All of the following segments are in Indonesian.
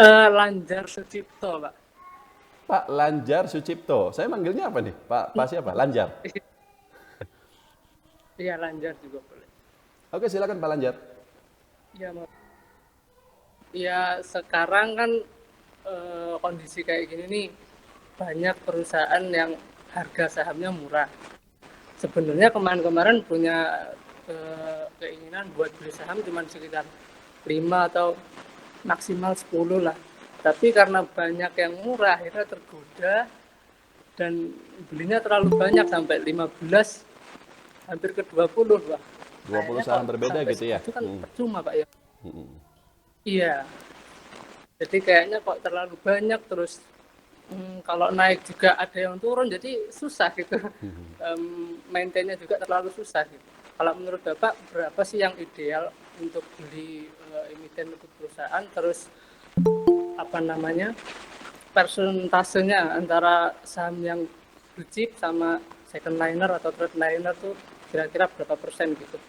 Lanjar Sucipto, Pak. Pak Lanjar Sucipto. Saya manggilnya apa nih? Pak siapa? Lanjar. Iya, Lanjar juga boleh. Oke, silakan Pak Lanjar. Iya, ya sekarang kan kondisi kayak gini nih, banyak perusahaan yang harga sahamnya murah. Sebenarnya kemarin-kemarin punya keinginan buat beli saham cuma sekitar 5 atau maksimal 10 lah. Tapi karena banyak yang murah, akhirnya tergoda dan belinya terlalu banyak sampai 15, hampir ke 20, Pak. 20 Kayaknya saham kok berbeda sampai gitu ya? segitu kan percuma, Pak, ya. Hmm. Iya, jadi kayaknya kok terlalu banyak, terus kalau naik juga ada yang turun, jadi susah gitu. Maintainnya juga terlalu susah gitu. Kalau menurut Bapak, berapa sih yang ideal untuk beli emiten untuk perusahaan, terus apa namanya, persentasenya antara saham yang blue chip sama second liner atau third liner tuh kira-kira berapa persen gitu?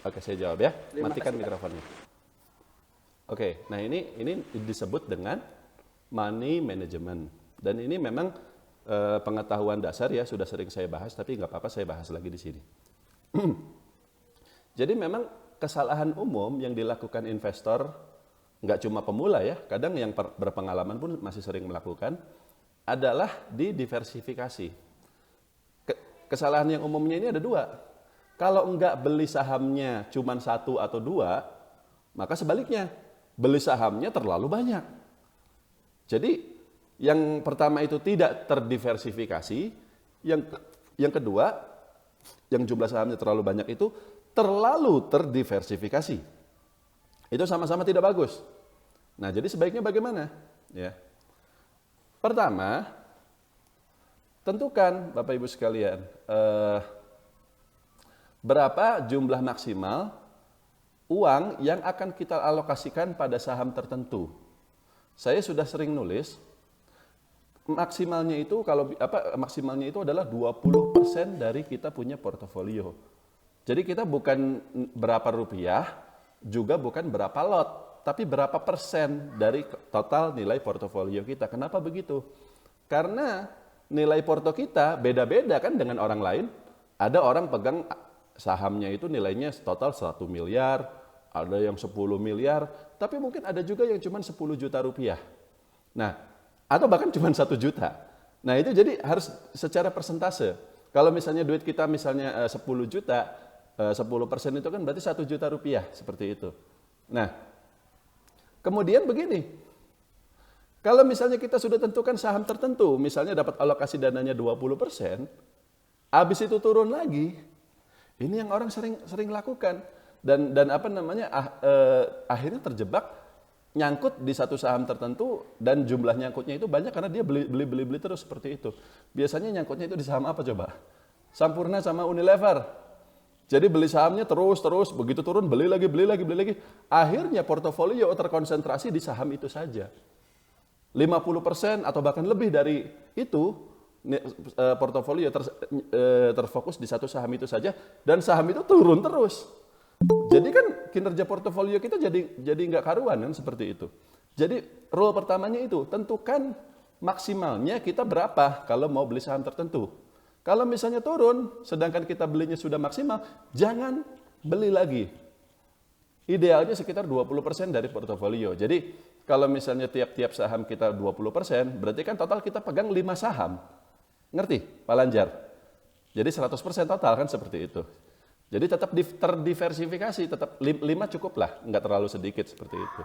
Oke, saya jawab ya. Terima Matikan kasih, Pak. mikrofonnya. Oke, nah ini disebut dengan money management. Dan ini memang pengetahuan dasar ya, sudah sering saya bahas, tapi nggak apa-apa saya bahas lagi di sini. Jadi memang kesalahan umum yang dilakukan investor, nggak cuma pemula ya, kadang yang berpengalaman pun masih sering melakukan, adalah di diversifikasi. Kesalahan yang umumnya ini ada dua. Kalau enggak beli sahamnya cuma satu atau dua, maka sebaliknya, beli sahamnya terlalu banyak. Jadi yang pertama itu tidak terdiversifikasi, yang kedua, yang jumlah sahamnya terlalu banyak itu terlalu terdiversifikasi. Itu sama-sama tidak bagus. Nah, jadi sebaiknya bagaimana? Ya. Pertama, tentukan Bapak Ibu sekalian, berapa jumlah maksimal uang yang akan kita alokasikan pada saham tertentu. Saya sudah sering nulis, maksimalnya itu maksimalnya itu adalah 20% dari kita punya portofolio. Jadi kita bukan berapa rupiah, juga bukan berapa lot, tapi berapa persen dari total nilai portofolio kita. Kenapa begitu? Karena nilai porto kita beda-beda kan dengan orang lain. Ada orang pegang sahamnya itu nilainya total 1 miliar, ada yang 10 miliar, tapi mungkin ada juga yang cuma 10 juta rupiah. Nah, atau bahkan cuma 1 juta. Nah, itu jadi harus secara persentase. Kalau misalnya duit kita misalnya 10 juta, 10% itu kan berarti 1 juta rupiah, seperti itu. Nah, kemudian begini, kalau misalnya kita sudah tentukan saham tertentu, misalnya dapat alokasi dananya 20%, habis itu turun lagi, ini yang orang sering lakukan. Dan apa namanya, akhirnya terjebak, nyangkut di satu saham tertentu, dan jumlah nyangkutnya itu banyak karena dia beli terus seperti itu. Biasanya nyangkutnya itu di saham apa coba? Sampurna sama Unilever. Jadi beli sahamnya terus, begitu turun beli lagi. Akhirnya portofolio terkonsentrasi di saham itu saja. 50% atau bahkan lebih dari itu portofolio terfokus di satu saham itu saja, dan saham itu turun terus. Jadi kan kinerja portofolio kita jadi nggak karuan kan, seperti itu. Jadi rule pertamanya itu, tentukan maksimalnya kita berapa kalau mau beli saham tertentu. Kalau misalnya turun, sedangkan kita belinya sudah maksimal, jangan beli lagi. Idealnya sekitar 20% dari portofolio. Jadi kalau misalnya tiap-tiap saham kita 20%, berarti kan total kita pegang 5 saham. Ngerti Pak Lanjar? Jadi 100% total kan, seperti itu. Jadi tetap terdiversifikasi, tetap 5 cukup lah, nggak terlalu sedikit seperti itu.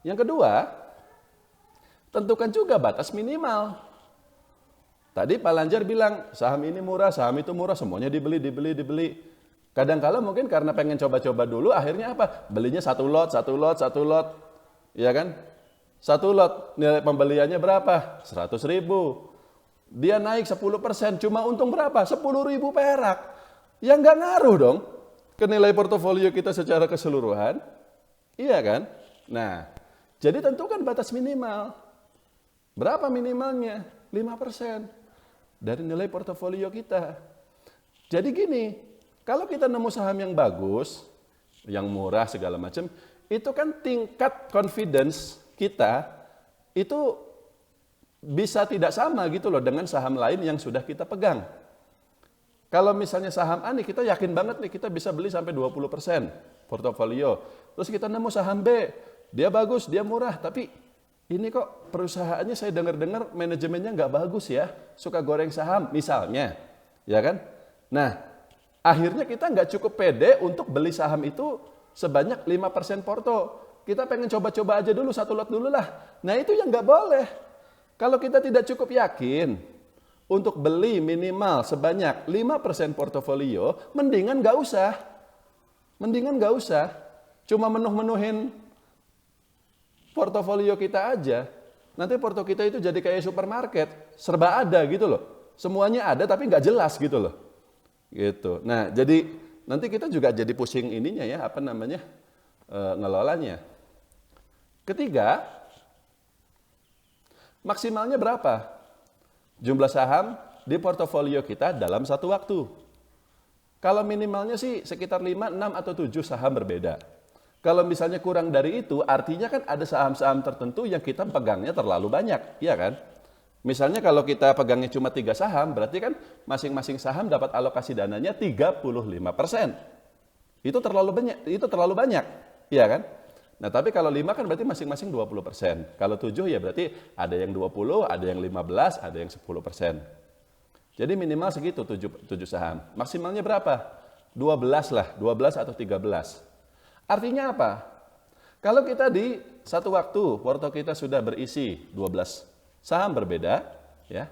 Yang kedua, tentukan juga batas minimal. Tadi Pak Lanjar bilang, saham ini murah, saham itu murah, semuanya dibeli. Kadang-kala mungkin karena pengen coba-coba dulu, akhirnya apa? Belinya satu lot. Ya kan? Satu lot, nilai pembeliannya berapa? 100.000. Dia naik 10%, cuma untung berapa? 10.000 perak. Ya nggak ngaruh dong ke nilai portofolio kita secara keseluruhan. Iya kan? Nah, jadi tentukan batas minimal. Berapa minimalnya? 5% dari nilai portofolio kita. Jadi gini, kalau kita nemu saham yang bagus, yang murah segala macam, itu kan tingkat confidence kita itu bisa tidak sama gitu loh dengan saham lain yang sudah kita pegang. Kalau misalnya saham A nih, kita yakin banget nih kita bisa beli sampai 20% portofolio. Terus kita nemu saham B, dia bagus, dia murah, tapi ini kok perusahaannya saya dengar-dengar manajemennya nggak bagus ya, suka goreng saham misalnya, ya kan? Nah, akhirnya kita nggak cukup pede untuk beli saham itu sebanyak 5% porto. Kita pengen coba-coba aja dulu, satu lot dulu lah. Nah itu yang nggak boleh. Kalau kita tidak cukup yakin untuk beli minimal sebanyak 5% portofolio, mendingan nggak usah. Mendingan nggak usah. Cuma menuh-menuhin portofolio kita aja. Nanti porto kita itu jadi kayak supermarket, serba ada gitu loh. Semuanya ada tapi nggak jelas gitu loh. Gitu. Nah, jadi nanti kita juga jadi pusing ininya ya, apa namanya? Ngelolanya. Ketiga, maksimalnya berapa jumlah saham di portofolio kita dalam satu waktu? Kalau minimalnya sih sekitar 5, 6, atau 7 saham berbeda. Kalau misalnya kurang dari itu, artinya kan ada saham-saham tertentu yang kita pegangnya terlalu banyak, iya kan? Misalnya kalau kita pegangnya cuma 3 saham, berarti kan masing-masing saham dapat alokasi dananya 35%. Itu terlalu banyak, iya kan? Nah, tapi kalau 5 kan berarti masing-masing 20%. Kalau 7 ya berarti ada yang 20, ada yang 15, ada yang 10%. Jadi minimal segitu 7 saham. Maksimalnya berapa? 12 lah, 12 atau 13. Artinya apa? Kalau kita di satu waktu, porto kita sudah berisi 12 saham berbeda, ya.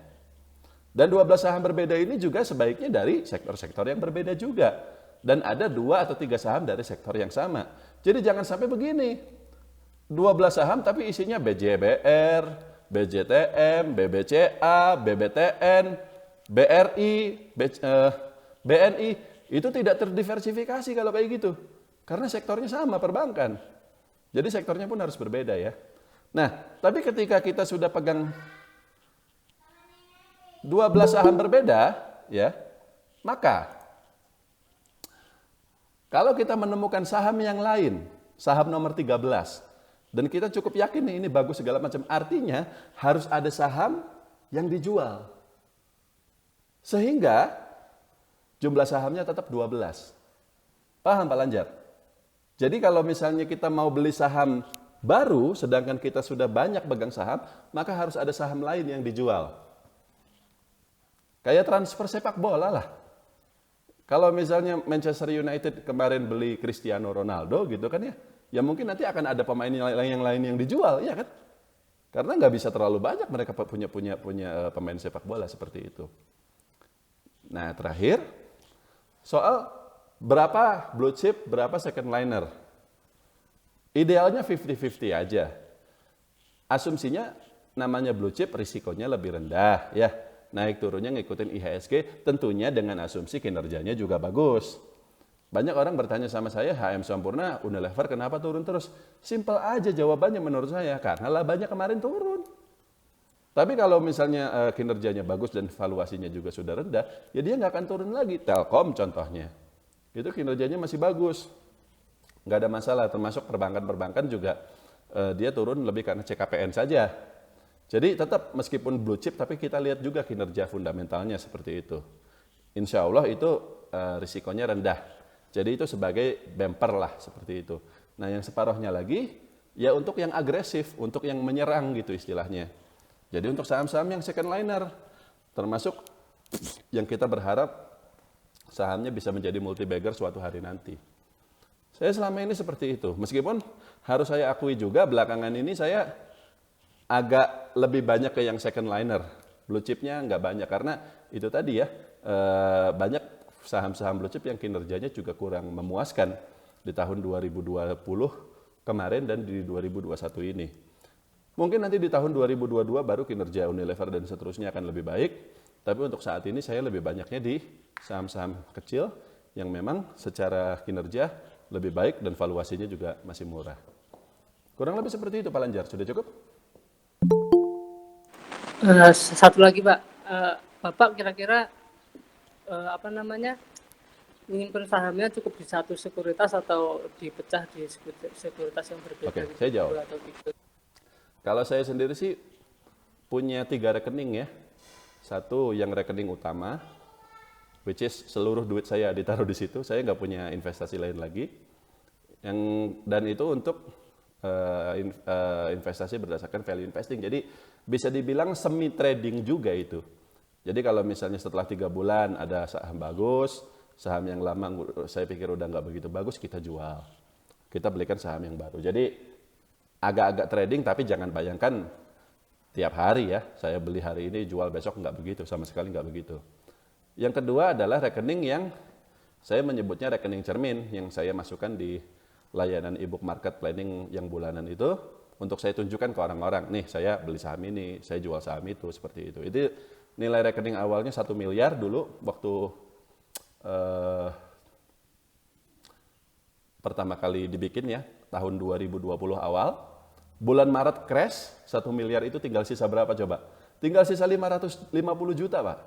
Dan 12 saham berbeda ini juga sebaiknya dari sektor-sektor yang berbeda juga. Dan ada 2 atau 3 saham dari sektor yang sama. Jadi jangan sampai begini, 12 saham tapi isinya BJBR, BJTM, BBCA, BBTN, BRI, BNI. Itu tidak terdiversifikasi kalau kayak gitu. Karena sektornya sama, perbankan. Jadi sektornya pun harus berbeda ya. Nah, tapi ketika kita sudah pegang 12 saham berbeda, ya, maka kalau kita menemukan saham yang lain, saham nomor 13, dan kita cukup yakin nih ini bagus segala macam, artinya harus ada saham yang dijual. Sehingga jumlah sahamnya tetap 12. Paham Pak Lanjar? Jadi kalau misalnya kita mau beli saham baru, sedangkan kita sudah banyak pegang saham, maka harus ada saham lain yang dijual. Kayak transfer sepak bola lah. Kalau misalnya Manchester United kemarin beli Cristiano Ronaldo gitu kan ya, ya mungkin nanti akan ada pemain yang lain yang dijual, ya kan? Karena nggak bisa terlalu banyak mereka punya pemain sepak bola seperti itu. Nah terakhir, soal berapa blue chip, berapa second liner. Idealnya 50-50 aja. Asumsinya namanya blue chip risikonya lebih rendah ya. Naik turunnya ngikutin IHSG, tentunya dengan asumsi kinerjanya juga bagus. Banyak orang bertanya sama saya, HM Sampurna, Unilever kenapa turun terus? Simpel aja jawabannya menurut saya, karena labanya kemarin turun. Tapi kalau misalnya kinerjanya bagus dan valuasinya juga sudah rendah, ya dia nggak akan turun lagi. Telkom contohnya, itu kinerjanya masih bagus. Nggak ada masalah, termasuk perbankan-perbankan juga dia turun lebih karena CKPN saja. Jadi tetap meskipun blue chip, tapi kita lihat juga kinerja fundamentalnya seperti itu. Insya Allah itu risikonya rendah. Jadi itu sebagai bumper lah seperti itu. Nah yang separuhnya lagi, ya untuk yang agresif, untuk yang menyerang gitu istilahnya. Jadi untuk saham-saham yang second liner, termasuk yang kita berharap sahamnya bisa menjadi multi bagger suatu hari nanti. Saya selama ini seperti itu. Meskipun harus saya akui juga belakangan ini saya agak lebih banyak ke yang second liner. Blue chipnya nggak banyak karena itu tadi ya, banyak saham-saham blue chip yang kinerjanya juga kurang memuaskan di tahun 2020 kemarin dan di 2021 ini. Mungkin nanti di tahun 2022 baru kinerja Unilever dan seterusnya akan lebih baik, tapi untuk saat ini saya lebih banyaknya di saham-saham kecil yang memang secara kinerja lebih baik dan valuasinya juga masih murah. Kurang lebih seperti itu Pak Lanjar, sudah cukup? Satu lagi Pak, Bapak kira-kira menyimpan sahamnya cukup di satu sekuritas atau dipecah di sekuritas yang berbeda? Oke, saya jawab. Atau gitu. Kalau saya sendiri sih punya 3 rekening ya. Satu yang rekening utama, which is seluruh duit saya ditaruh di situ. Saya nggak punya investasi lain lagi. Dan itu untuk investasi berdasarkan value investing. Jadi bisa dibilang semi trading juga itu. Jadi kalau misalnya setelah 3 bulan ada saham bagus, saham yang lama saya pikir udah nggak begitu bagus, kita jual. Kita belikan saham yang baru. Jadi agak-agak trading, tapi jangan bayangkan tiap hari ya, saya beli hari ini jual besok, nggak begitu, sama sekali nggak begitu. Yang kedua adalah rekening yang saya menyebutnya rekening cermin, yang saya masukkan di layanan e-book market planning yang bulanan itu, untuk saya tunjukkan ke orang-orang, nih saya beli saham ini, saya jual saham itu, seperti itu. Itu nilai rekening awalnya 1 miliar dulu waktu pertama kali dibikin ya, tahun 2020 awal. Bulan Maret crash, 1 miliar itu tinggal sisa berapa coba? Tinggal sisa 550 juta, Pak.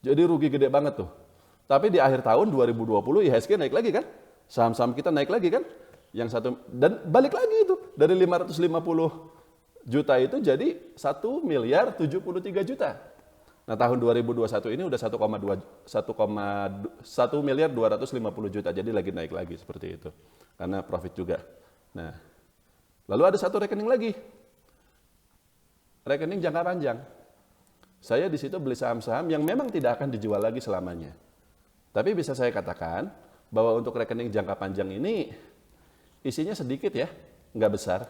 Jadi rugi gede banget tuh. Tapi di akhir tahun 2020 IHSG naik lagi kan? Saham-saham kita naik lagi kan? Dan balik lagi itu. Dari 550 juta itu jadi 1 miliar 73 juta. Nah tahun 2021 ini udah 1 miliar 250 juta. Jadi lagi naik lagi seperti itu. Karena profit juga. Nah, lalu ada satu rekening lagi, rekening jangka panjang. Saya di situ beli saham-saham yang memang tidak akan dijual lagi selamanya. Tapi bisa saya katakan bahwa untuk rekening jangka panjang ini isinya sedikit ya, nggak besar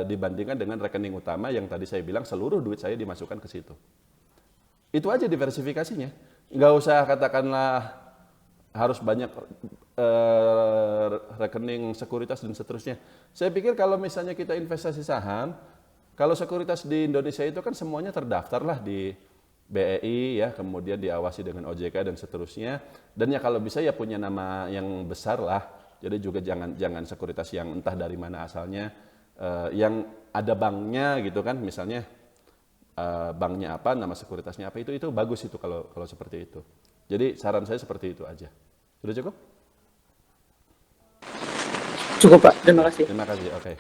dibandingkan dengan rekening utama yang tadi saya bilang seluruh duit saya dimasukkan ke situ. Itu aja diversifikasinya. Nggak usah katakanlah harus banyak rekening sekuritas dan seterusnya. Saya pikir kalau misalnya kita investasi saham, kalau sekuritas di Indonesia itu kan semuanya terdaftar lah di BEI ya, kemudian diawasi dengan OJK dan seterusnya. Dan ya kalau bisa ya punya nama yang besar lah. Jadi juga jangan sekuritas yang entah dari mana asalnya, yang ada banknya gitu kan, misalnya banknya apa, nama sekuritasnya apa, itu bagus itu kalau seperti itu. Jadi saran saya seperti itu aja. Sudah cukup? Cukup Pak, terima kasih. Terima kasih, oke.